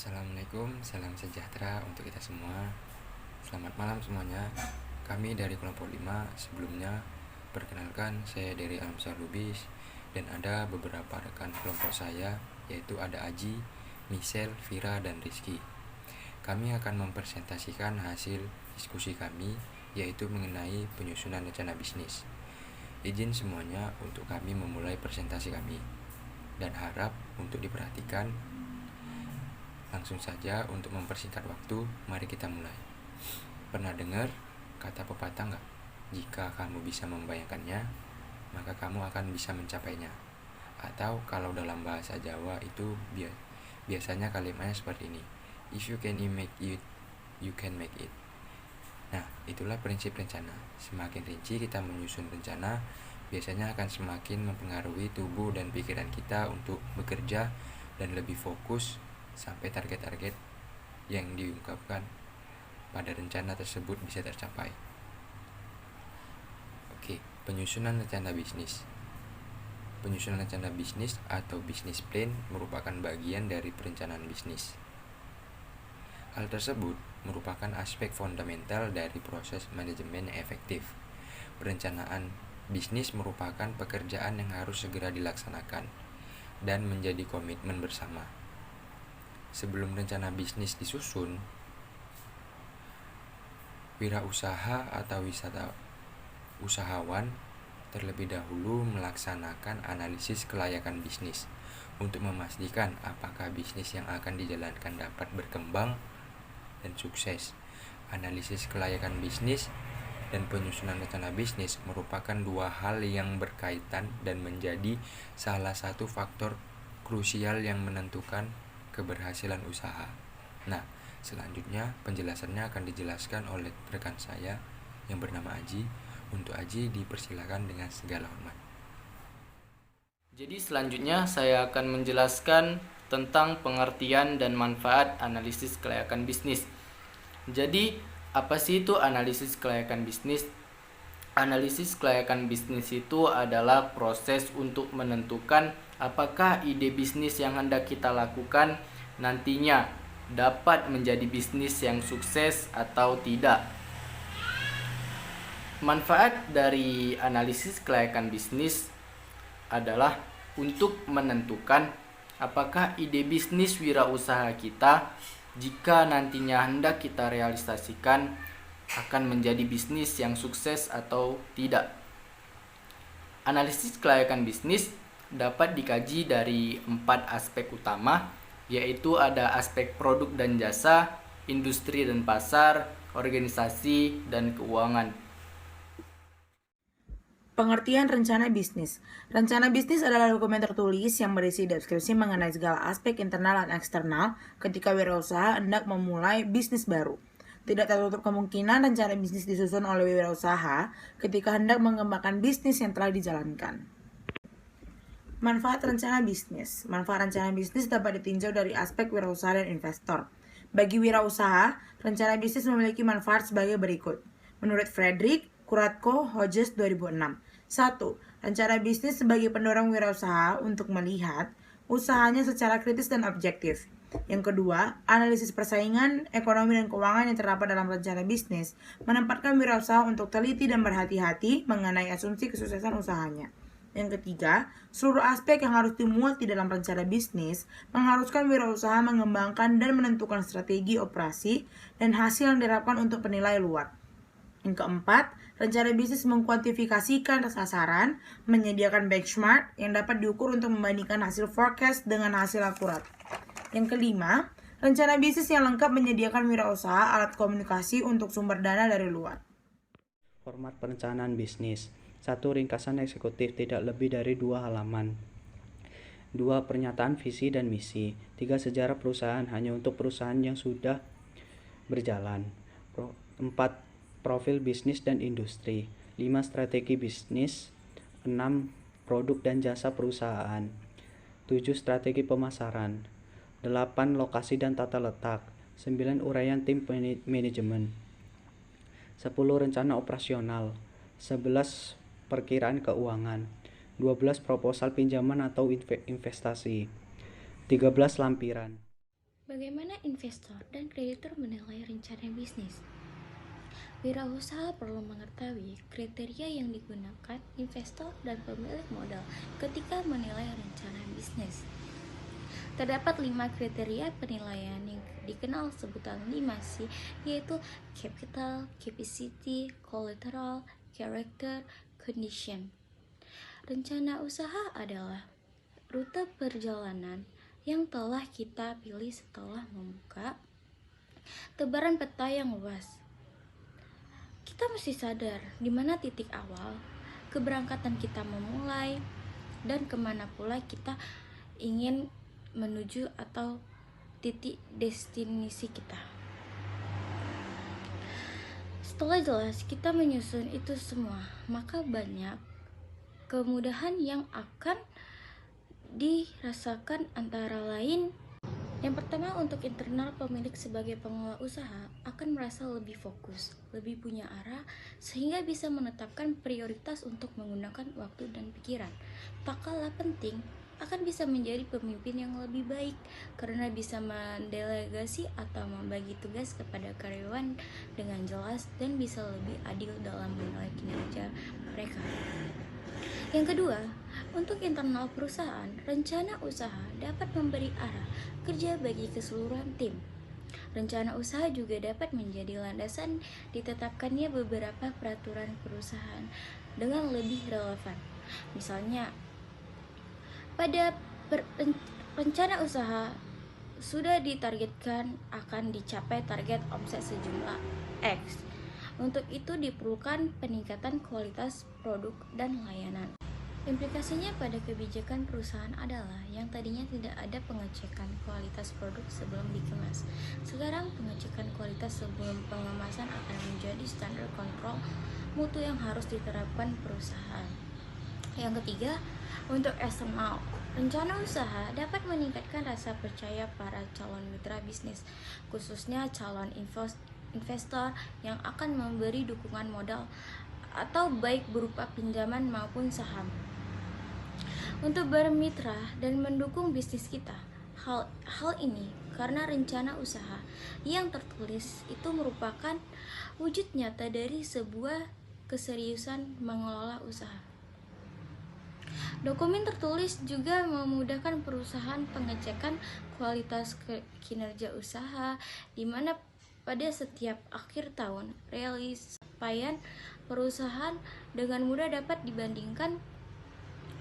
Assalamualaikum, salam sejahtera untuk kita semua. Selamat malam semuanya. Kami dari kelompok 5. Sebelumnya, perkenalkan saya dari Alamsyah Lubis dan ada beberapa rekan kelompok saya, yaitu ada Aji, Michelle, Vira, dan Rizky. Kami akan mempresentasikan hasil diskusi kami, yaitu mengenai penyusunan rencana bisnis. Izin semuanya untuk kami memulai presentasi kami dan harap untuk diperhatikan. Langsung saja untuk mempersingkat waktu, mari kita mulai. Pernah dengar kata pepatah nggak? Jika kamu bisa membayangkannya, maka kamu akan bisa mencapainya. Atau kalau dalam bahasa Jawa itu biasanya kalimatnya seperti ini. If you can make it, you can make it. Nah, itulah prinsip rencana. Semakin rinci kita menyusun rencana, biasanya akan semakin mempengaruhi tubuh dan pikiran kita untuk bekerja dan lebih fokus sampai target-target yang diungkapkan pada rencana tersebut bisa tercapai. Oke, penyusunan rencana bisnis. Penyusunan rencana bisnis atau business plan merupakan bagian dari perencanaan bisnis. Hal tersebut merupakan aspek fundamental dari proses manajemen yang efektif. Perencanaan bisnis merupakan pekerjaan yang harus segera dilaksanakan dan menjadi komitmen bersama. Sebelum rencana bisnis disusun, wirausaha atau usahawan terlebih dahulu melaksanakan analisis kelayakan bisnis untuk memastikan apakah bisnis yang akan dijalankan dapat berkembang dan sukses. Analisis kelayakan bisnis dan penyusunan rencana bisnis merupakan dua hal yang berkaitan dan menjadi salah satu faktor krusial yang menentukan keberhasilan usaha. Nah, selanjutnya penjelasannya akan dijelaskan oleh rekan saya yang bernama Aji. Untuk Aji dipersilakan dengan segala hormat. Jadi selanjutnya saya akan menjelaskan tentang pengertian dan manfaat analisis kelayakan bisnis. Jadi, apa sih itu analisis kelayakan bisnis? Analisis kelayakan bisnis itu adalah proses untuk menentukan apakah ide bisnis yang hendak kita lakukan nantinya dapat menjadi bisnis yang sukses atau tidak. Manfaat dari analisis kelayakan bisnis adalah untuk menentukan apakah ide bisnis wirausaha kita jika nantinya hendak kita realisasikan akan menjadi bisnis yang sukses atau tidak. Analisis kelayakan bisnis dapat dikaji dari 4 aspek utama, yaitu ada aspek produk dan jasa, industri dan pasar, organisasi, dan keuangan. Pengertian rencana bisnis. Rencana bisnis adalah dokumen tertulis yang berisi deskripsi mengenai segala aspek internal dan eksternal ketika wirausaha hendak memulai bisnis baru. Tidak tertutup kemungkinan rencana bisnis disusun oleh wirausaha ketika hendak mengembangkan bisnis yang telah dijalankan. Manfaat rencana bisnis. Manfaat rencana bisnis dapat ditinjau dari aspek wirausaha dan investor. Bagi wirausaha, rencana bisnis memiliki manfaat sebagai berikut. Menurut Frederick Kuratko Hodges 2006. 1. Rencana bisnis sebagai pendorong wirausaha untuk melihat usahanya secara kritis dan objektif. Yang kedua, analisis persaingan, ekonomi dan keuangan yang terdapat dalam rencana bisnis menempatkan wirausaha untuk teliti dan berhati-hati mengenai asumsi kesuksesan usahanya. Yang ketiga, seluruh aspek yang harus dimuat di dalam rencana bisnis mengharuskan wirausaha mengembangkan dan menentukan strategi operasi dan hasil yang diharapkan untuk penilai luar. Yang keempat, rencana bisnis mengkuantifikasikan sasaran, menyediakan benchmark yang dapat diukur untuk membandingkan hasil forecast dengan hasil akurat. Yang kelima, rencana bisnis yang lengkap menyediakan wirausaha alat komunikasi untuk sumber dana dari luar. Format perencanaan bisnis. 1. Ringkasan eksekutif tidak lebih dari 2 halaman. 2. Pernyataan visi dan misi. 3. Sejarah perusahaan hanya untuk perusahaan yang sudah berjalan. 4. Profil bisnis dan industri. 5. Strategi bisnis. 6. Produk dan jasa perusahaan. 7. Strategi pemasaran. 8. Lokasi dan tata letak. 9. Uraian tim manajemen. 10. Rencana operasional. 11. Perkiraan keuangan. 12. Proposal pinjaman atau investasi. 13. Lampiran. Bagaimana investor dan kreditur menilai rencana bisnis? Wirausaha perlu mengetahui kriteria yang digunakan investor dan pemilik modal ketika menilai rencana bisnis. Terdapat 5 kriteria penilaian yang dikenal sebutan 5C, yaitu capital, capacity, collateral, character, condition. Rencana usaha adalah rute perjalanan yang telah kita pilih setelah membuka tebaran peta yang luas. Kita mesti sadar di mana titik awal keberangkatan kita memulai dan kemana pula kita ingin menuju atau titik destinasi kita. Setelah jelas kita menyusun itu semua, maka banyak kemudahan yang akan dirasakan, antara lain yang pertama, untuk internal pemilik sebagai pengelola usaha akan merasa lebih fokus, lebih punya arah, sehingga bisa menetapkan prioritas untuk menggunakan waktu dan pikiran. Tak kalah penting, akan bisa menjadi pemimpin yang lebih baik karena bisa mendelegasi atau membagi tugas kepada karyawan dengan jelas dan bisa lebih adil dalam menilai kinerja mereka. Yang kedua, untuk internal perusahaan, rencana usaha dapat memberi arah kerja bagi keseluruhan tim. Rencana usaha juga dapat menjadi landasan ditetapkannya beberapa peraturan perusahaan dengan lebih relevan. Misalnya, pada rencana usaha sudah ditargetkan akan dicapai target omset sejumlah X. Untuk itu diperlukan peningkatan kualitas produk dan layanan. Implikasinya pada kebijakan perusahaan adalah yang tadinya tidak ada pengecekan kualitas produk sebelum dikemas. Sekarang pengecekan kualitas sebelum pengemasan akan menjadi standar kontrol mutu yang harus diterapkan perusahaan. Yang ketiga, untuk eksternal, rencana usaha dapat meningkatkan rasa percaya para calon mitra bisnis, khususnya calon investor yang akan memberi dukungan modal atau baik berupa pinjaman maupun saham untuk bermitra dan mendukung bisnis kita. Hal ini karena rencana usaha yang tertulis itu merupakan wujud nyata dari sebuah keseriusan mengelola usaha. Dokumen tertulis juga memudahkan perusahaan pengecekan kualitas kinerja usaha, di mana pada setiap akhir tahun pencapaian perusahaan dengan mudah dapat dibandingkan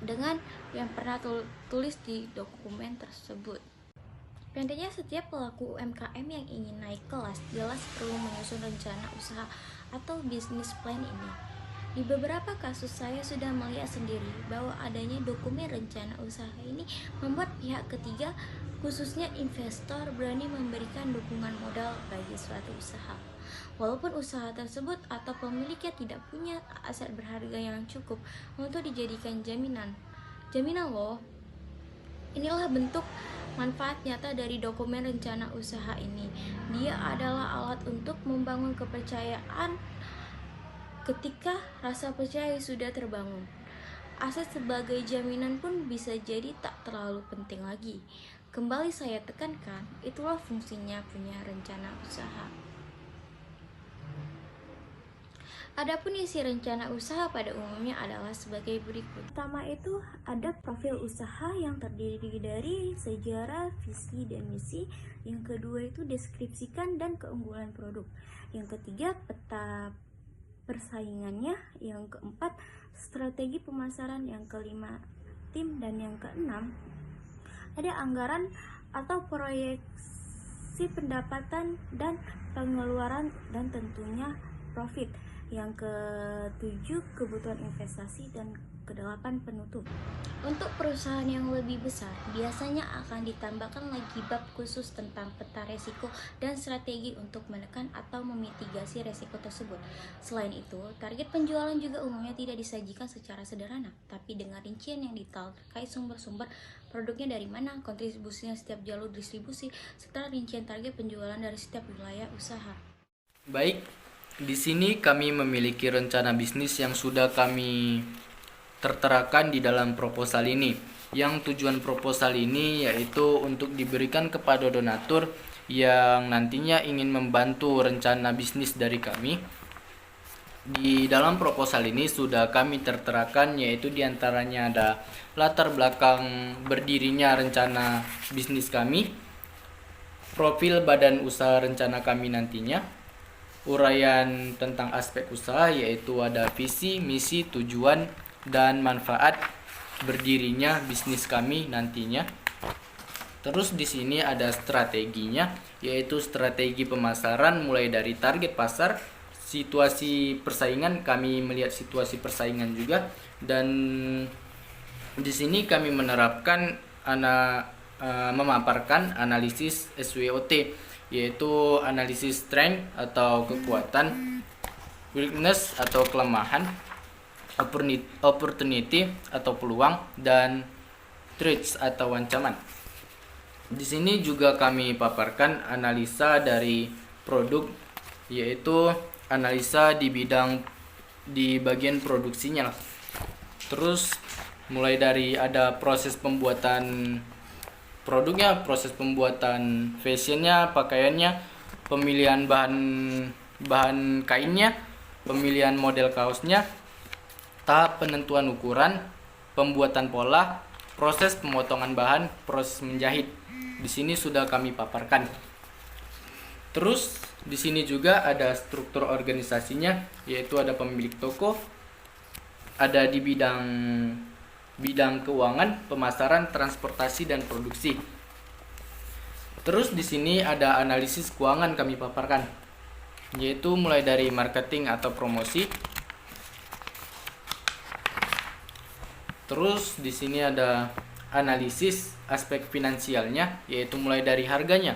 dengan yang pernah tulis di dokumen tersebut. Pendeknya, setiap pelaku UMKM yang ingin naik kelas jelas perlu menyusun rencana usaha atau bisnis plan ini. Di beberapa kasus saya sudah melihat sendiri bahwa adanya dokumen rencana usaha ini membuat pihak ketiga, khususnya investor, berani memberikan dukungan modal bagi suatu usaha. Walaupun usaha tersebut atau pemiliknya tidak punya aset berharga yang cukup untuk dijadikan jaminan loh. Inilah bentuk manfaat nyata dari dokumen rencana usaha ini. Dia adalah alat untuk membangun kepercayaan. Ketika rasa percaya sudah terbangun, aset sebagai jaminan pun bisa jadi tak terlalu penting lagi. Kembali saya tekankan, itulah fungsinya punya rencana usaha. Adapun isi rencana usaha pada umumnya adalah sebagai berikut. Pertama itu ada profil usaha yang terdiri dari sejarah, visi, dan misi. Yang kedua itu deskripsikan dan keunggulan produk. Yang ketiga peta persaingannya. Yang keempat strategi pemasaran. Yang kelima tim. Dan yang keenam ada anggaran atau proyeksi pendapatan dan pengeluaran, dan tentunya profit. Yang ketujuh kebutuhan investasi, dan kedelapan penutup. Untuk perusahaan yang lebih besar biasanya akan ditambahkan lagi bab khusus tentang peta resiko dan strategi untuk menekan atau memitigasi resiko tersebut. Selain itu, target penjualan juga umumnya tidak disajikan secara sederhana, tapi dengan rincian yang detail terkait sumber-sumber produknya dari mana, kontribusinya setiap jalur distribusi, serta rincian target penjualan dari setiap wilayah usaha. Baik, di sini kami memiliki rencana bisnis yang sudah kami terterakan di dalam proposal ini. Yang tujuan proposal ini yaitu untuk diberikan kepada donatur yang nantinya ingin membantu rencana bisnis dari kami. Di dalam proposal ini sudah kami terterakan, yaitu diantaranya ada latar belakang berdirinya rencana bisnis kami, profil badan usaha rencana kami nantinya, uraian tentang aspek usaha yaitu ada visi, misi, tujuan, dan manfaat berdirinya bisnis kami nantinya. Terus di sini ada strateginya, yaitu strategi pemasaran mulai dari target pasar, situasi persaingan, kami melihat situasi persaingan juga, dan di sini kami menerapkan memaparkan analisis SWOT, yaitu analisis strength atau kekuatan, weakness atau kelemahan, opportunity atau peluang, dan threats atau ancaman. Di sini juga kami paparkan analisa dari produk, yaitu analisa di bagian produksinya. Terus mulai dari ada proses pembuatan produknya, proses pembuatan fashionnya, pakaiannya, pemilihan bahan kainnya, pemilihan model kaosnya, tahap penentuan ukuran, pembuatan pola, proses pemotongan bahan, proses menjahit. Di sini sudah kami paparkan. Terus di sini juga ada struktur organisasinya, yaitu ada pemilik toko, ada di bidang keuangan, pemasaran, transportasi, dan produksi. Terus di sini ada analisis keuangan kami paparkan, yaitu mulai dari marketing atau promosi. Terus di sini ada analisis aspek finansialnya, yaitu mulai dari harganya.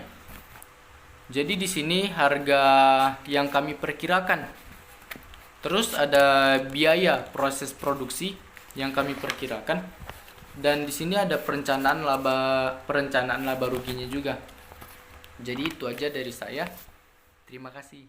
Jadi di sini harga yang kami perkirakan. Terus ada biaya proses produksi yang kami perkirakan, dan di sini ada perencanaan laba ruginya juga. Jadi itu aja dari saya. Terima kasih.